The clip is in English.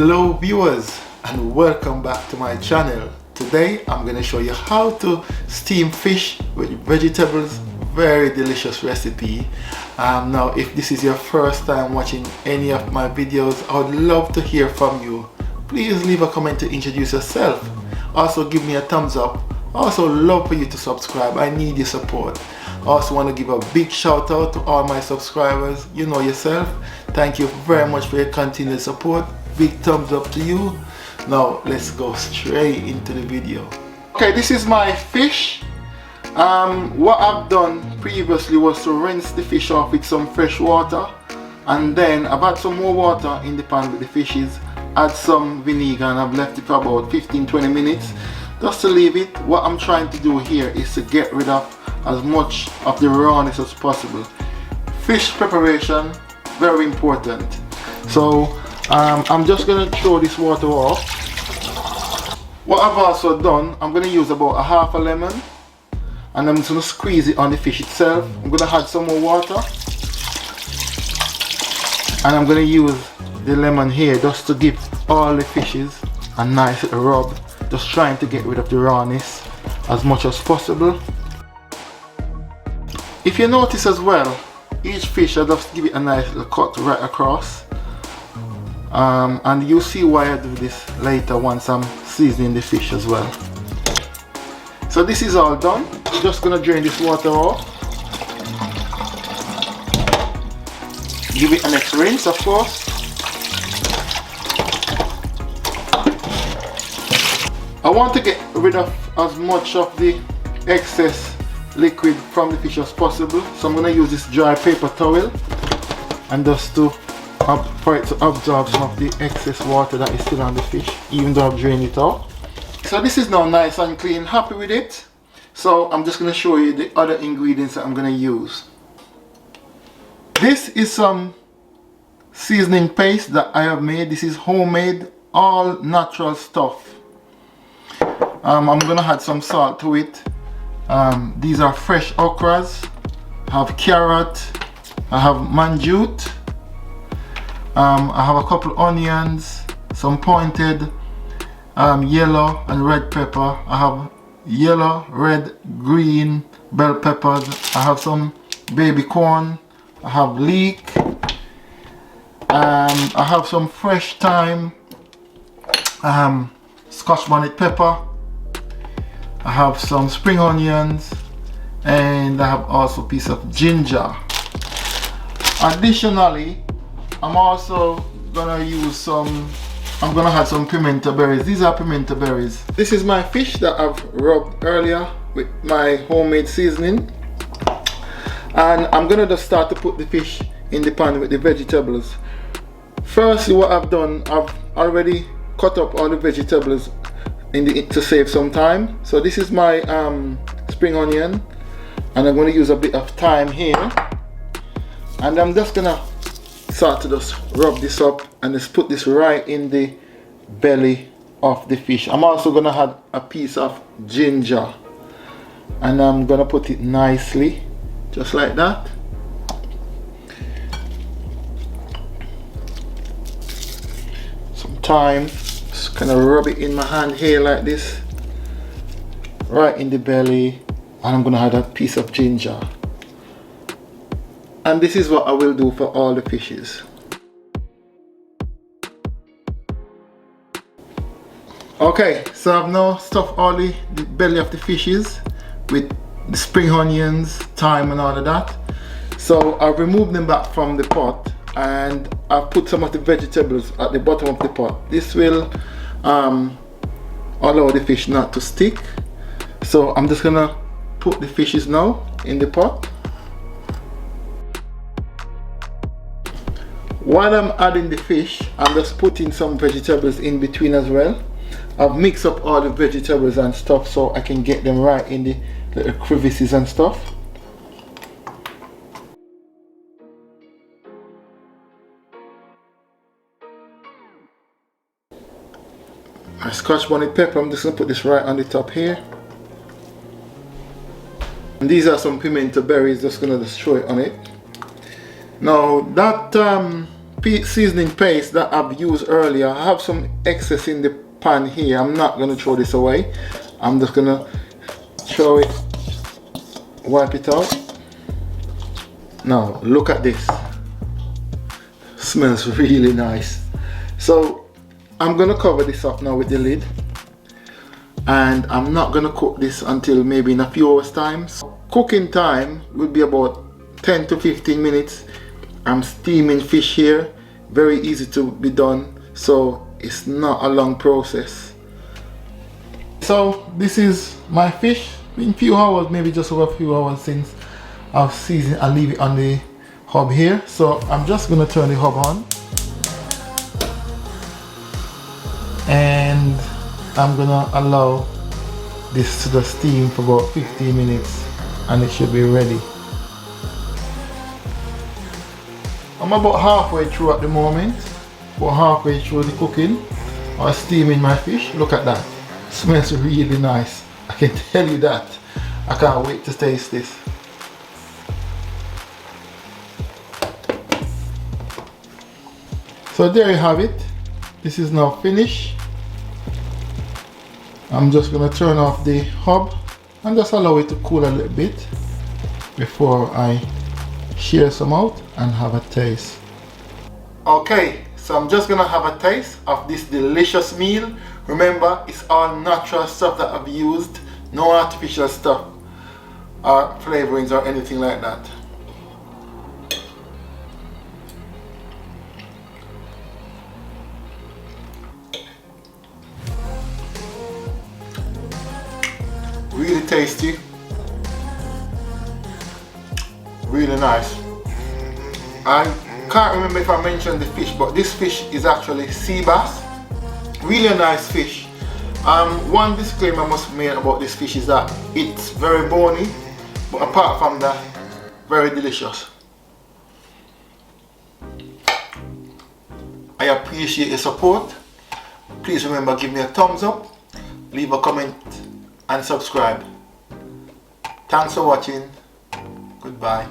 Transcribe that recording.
Hello viewers, and welcome back to my channel. Today I'm going to show you how to steam fish with vegetables. Very delicious recipe. Now if this is your first time watching any of my videos, I would love to hear from you. Please leave a comment to introduce yourself. Also give me a thumbs up. Also love for you to subscribe. I need your support. Also want to give a big shout out to all my subscribers. You know yourself. Thank you very much for your continued support. Big thumbs up to you. Now let's go straight into the video. Okay, this is my fish. What I've done previously was to rinse the fish off with some fresh water, and then I've had some more water in the pan with the fishes, add some vinegar, and I've left it for about 15-20 minutes just to leave it. What I'm trying to do here is to get rid of as much of the rawness as possible. Fish preparation, very important. So I'm just going to throw this water off. What I've also done, I'm going to use about a half a lemon, and I'm just going to squeeze it on the fish itself. I'm going to add some more water, and I'm going to use the lemon here just to give all the fishes a nice rub, just trying to get rid of the rawness as much as possible. If you notice as well, each fish I just give it a nice little cut right across. And you'll see why I do this later once I'm seasoning the fish as well. So this is all done. I'm just gonna drain this water off. Give it a next rinse, of course. I want to get rid of as much of the excess liquid from the fish as possible, so I'm gonna use this dry paper towel and just for it to absorb some of the excess water that is still on the fish, even though I've drained it off. So this is now nice and clean, happy with it. So I'm just going to show you the other ingredients that I'm going to use. This is some seasoning paste that I have made. This is homemade, all natural stuff. I'm going to add some salt to it. These are fresh okras. I have carrot. I have mangetout. I have a couple onions, some pointed yellow and red pepper. I have yellow, red, green bell peppers. I have some baby corn. I have leek. I have some fresh thyme, scotch bonnet pepper. I have some spring onions, and I have also a piece of ginger. Additionally, I'm also gonna use I'm gonna add some pimento berries. These are pimento berries. This is my fish that I've rubbed earlier with my homemade seasoning. And I'm gonna just start to put the fish in the pan with the vegetables. Firstly, what I've done, I've already cut up all the vegetables to save some time. So this is my spring onion, and I'm gonna use a bit of thyme here. And I'm just gonna start to just rub this up and just put this right in the belly of the fish. I'm also gonna add a piece of ginger, and I'm gonna put it nicely just like that. Some thyme, just kind of rub it in my hand here like this, right in the belly, and I'm gonna add a piece of ginger. And this is what I will do for all the fishes. Okay, so I've now stuffed all the belly of the fishes with the spring onions, thyme and all of that. So I've removed them back from the pot, and I've put some of the vegetables at the bottom of the pot. This will allow the fish not to stick. So I'm just gonna put the fishes now in the pot. While I'm adding the fish, I'm just putting some vegetables in between as well. I've mixed up all the vegetables and stuff so I can get them right in the little crevices and stuff. My scotch bonnet pepper, I'm just going to put this right on the top here. And these are some pimento berries, just going to throw it on it. Now that seasoning paste that I've used earlier. I have some excess in the pan here. I'm not going to throw this away. I'm just going to throw it, wipe it out. Now look at this. Smells really nice. So I'm going to cover this up now with the lid, and I'm not going to cook this until maybe in a few hours time. So cooking time will be about 10 to 15 minutes. I'm steaming fish here, very easy to be done, so it's not a long process. So this is my fish. In a few hours, maybe just over a few hours since I've seasoned. I leave it on the hob here, so I'm just gonna turn the hob on, and I'm gonna allow this to just steam for about 15 minutes, and it should be ready. I'm about halfway through at the moment, about halfway through the cooking or steaming my fish. Look at that, smells really nice. I can tell you that. I can't wait to taste this. So there you have it. This is now finished. I'm just gonna turn off the hob and just allow it to cool a little bit before I share some out and have a taste. Okay, so I'm just gonna have a taste of this delicious meal. Remember, it's all natural stuff that I've used, no artificial stuff or flavorings or anything like that. Really tasty, really nice. I can't remember if I mentioned the fish, but this fish is actually sea bass. Really a nice fish. One disclaimer I must make about this fish is that it's very bony, but apart from that, very delicious. I appreciate your support. Please remember, give me a thumbs up, leave a comment and subscribe. Thanks for watching. Goodbye.